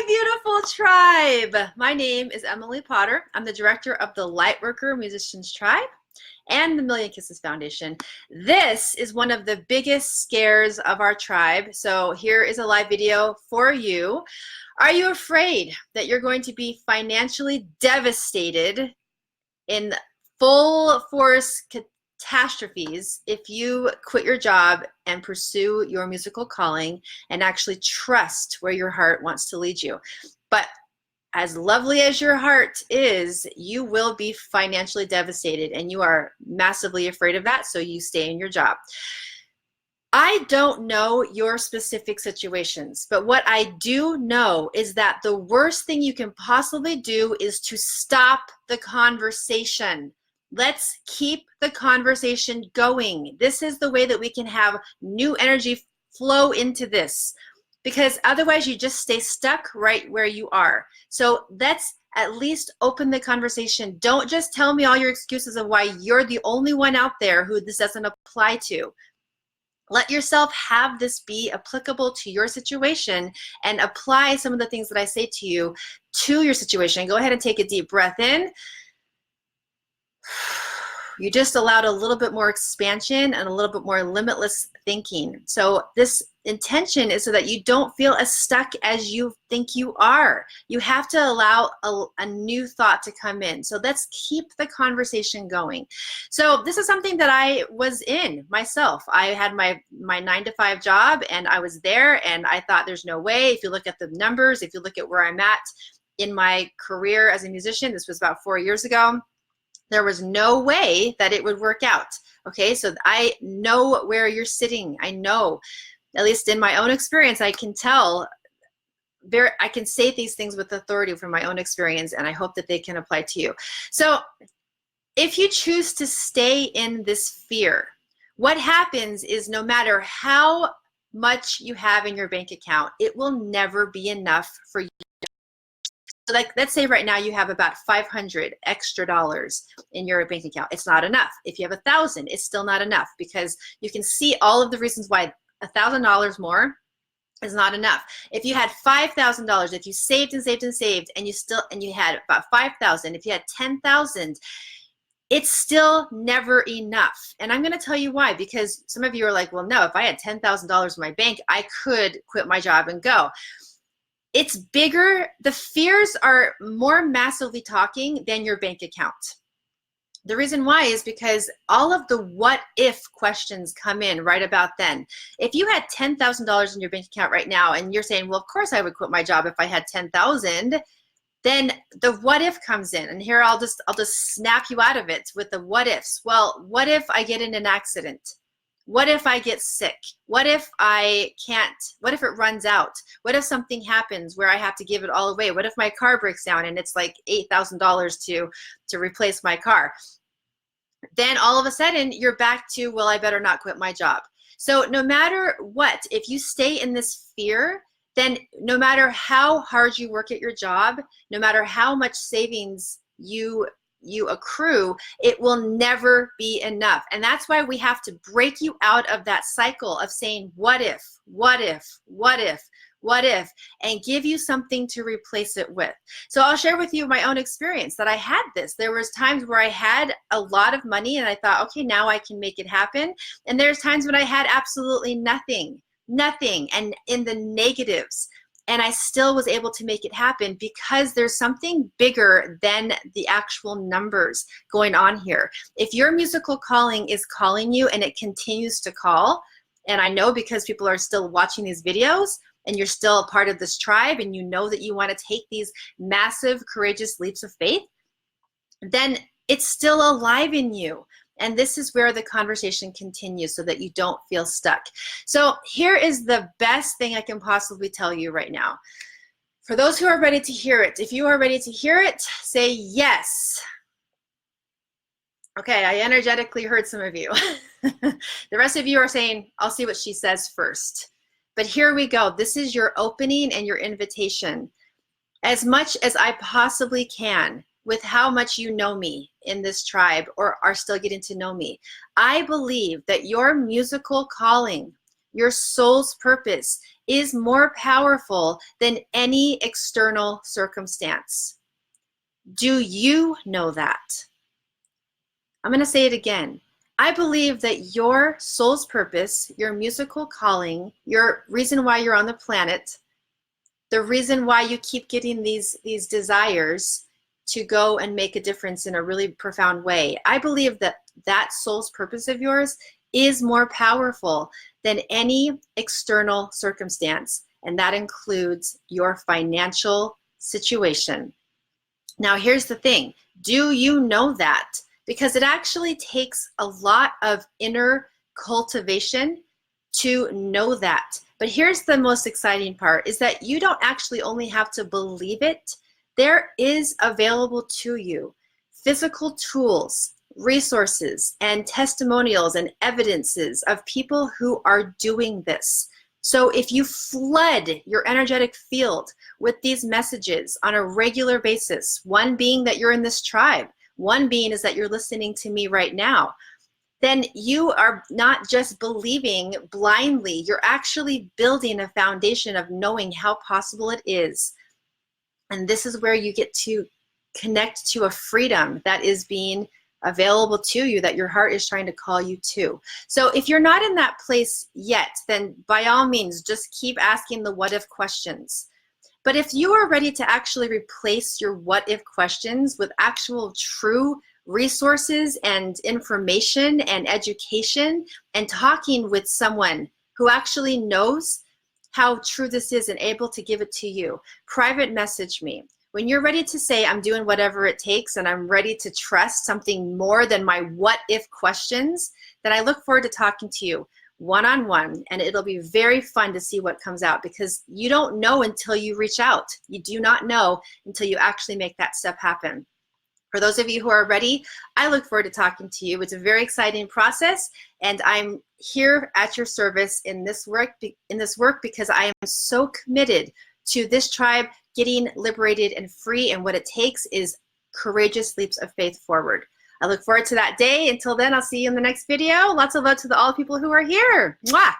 beautiful tribe. My name is Emily Potter. I'm the director of the Lightworker Musicians Tribe and the Million Kisses Foundation. This is one of the biggest scares of our tribe. So here is a live video for you. Are you afraid that you're going to be financially devastated in full force catastrophes if you quit your job and pursue your musical calling and actually trust where your heart wants to lead you? But as lovely as your heart is, you will be financially devastated, and you are massively afraid of that, so you stay in your job. I don't know your specific situations, but what I do know is that the worst thing you can possibly do is to stop the conversation. Let's keep the conversation going. This is the way that we can have new energy flow into this, because otherwise you just stay stuck right where you are. So let's at least open the conversation. Don't just tell me all your excuses of why you're the only one out there who this doesn't apply to. Let yourself have this be applicable to your situation and apply some of the things that I say to you to your situation. Go ahead and take a deep breath in. You just allowed a little bit more expansion and a little bit more limitless thinking. So this intention is so that you don't feel as stuck as you think you are. You have to allow a new thought to come in. So let's keep the conversation going. So this is something that I was in myself. I had my 9-to-5 job, and I was there, and I thought there's no way. If you look at the numbers, if you look at where I'm at in my career as a musician, this was about 4 years ago, there was no way that it would work out. Okay, so I know where you're sitting. I know, at least in my own experience, I can tell, I can say these things with authority from my own experience, and I hope that they can apply to you. So if you choose to stay in this fear, what happens is no matter how much you have in your bank account, it will never be enough for you. So like, let's say right now you have about $500 extra in your bank account. It's not enough. If you have 1,000, it's still not enough, because you can see all of the reasons why $1,000 more is not enough. If you had $5,000, if you saved and saved and saved, and you had about 5,000, if you had 10,000, it's still never enough. And I'm going to tell you why, because some of you are like, well, no, if I had $10,000 in my bank, I could quit my job and go. It's bigger. The fears are more massively talking than your bank account. The reason why is because all of the what if questions come in right about then. If you had $10,000 in your bank account right now, and you're saying, well, of course I would quit my job if I had 10,000, then the what if comes in. And here I'll just snap you out of it with the what ifs. Well, what if I get in an accident? What if I get sick? What if I can't? What if it runs out? What if something happens where I have to give it all away? What if my car breaks down and it's like $8,000 to replace my car? Then all of a sudden you're back to, well, I better not quit my job. So no matter what, if you stay in this fear, then no matter how hard you work at your job, no matter how much savings you accrue, it will never be enough. And that's why we have to break you out of that cycle of saying, what if, what if, what if, what if, and give you something to replace it with. So I'll share with you my own experience that I had this. There was times where I had a lot of money and I thought, okay, now I can make it happen. And there's times when I had absolutely nothing, and in the negatives. And I still was able to make it happen because there's something bigger than the actual numbers going on here. If your musical calling is calling you and it continues to call, and I know because people are still watching these videos and you're still a part of this tribe and you know that you want to take these massive, courageous leaps of faith, then it's still alive in you. And this is where the conversation continues so that you don't feel stuck. So here is the best thing I can possibly tell you right now. For those who are ready to hear it, if you are ready to hear it, say yes. Okay, I energetically heard some of you. The rest of you are saying, I'll see what she says first. But here we go. This is your opening and your invitation. As much as I possibly can, with how much you know me in this tribe or are still getting to know me, I believe that your musical calling, your soul's purpose is more powerful than any external circumstance. Do you know that? I'm going to say it again. I believe that your soul's purpose, your musical calling, your reason why you're on the planet, the reason why you keep getting these desires to go and make a difference in a really profound way, I believe that that soul's purpose of yours is more powerful than any external circumstance, and that includes your financial situation. Now, here's the thing. Do you know that? Because it actually takes a lot of inner cultivation to know that. But here's the most exciting part, is that you don't actually only have to believe it. There is available to you physical tools, resources, and testimonials and evidences of people who are doing this. So if you flood your energetic field with these messages on a regular basis, one being that you're in this tribe, one being is that you're listening to me right now, then you are not just believing blindly, you're actually building a foundation of knowing how possible it is. And this is where you get to connect to a freedom that is being available to you, that your heart is trying to call you to. So if you're not in that place yet, then by all means, just keep asking the what if questions. But if you are ready to actually replace your what if questions with actual true resources and information and education, and talking with someone who actually knows how true this is and able to give it to you, private message me. When you're ready to say, I'm doing whatever it takes and I'm ready to trust something more than my what if questions, then I look forward to talking to you one-on-one, and it'll be very fun to see what comes out, because you don't know until you reach out. You do not know until you actually make that step happen. For those of you who are ready, I look forward to talking to you. It's a very exciting process, and I'm here at your service in this work because I am so committed to this tribe getting liberated and free, and what it takes is courageous leaps of faith forward. I look forward to that day. Until then, I'll see you in the next video. Lots of love to all the people who are here. Mwah!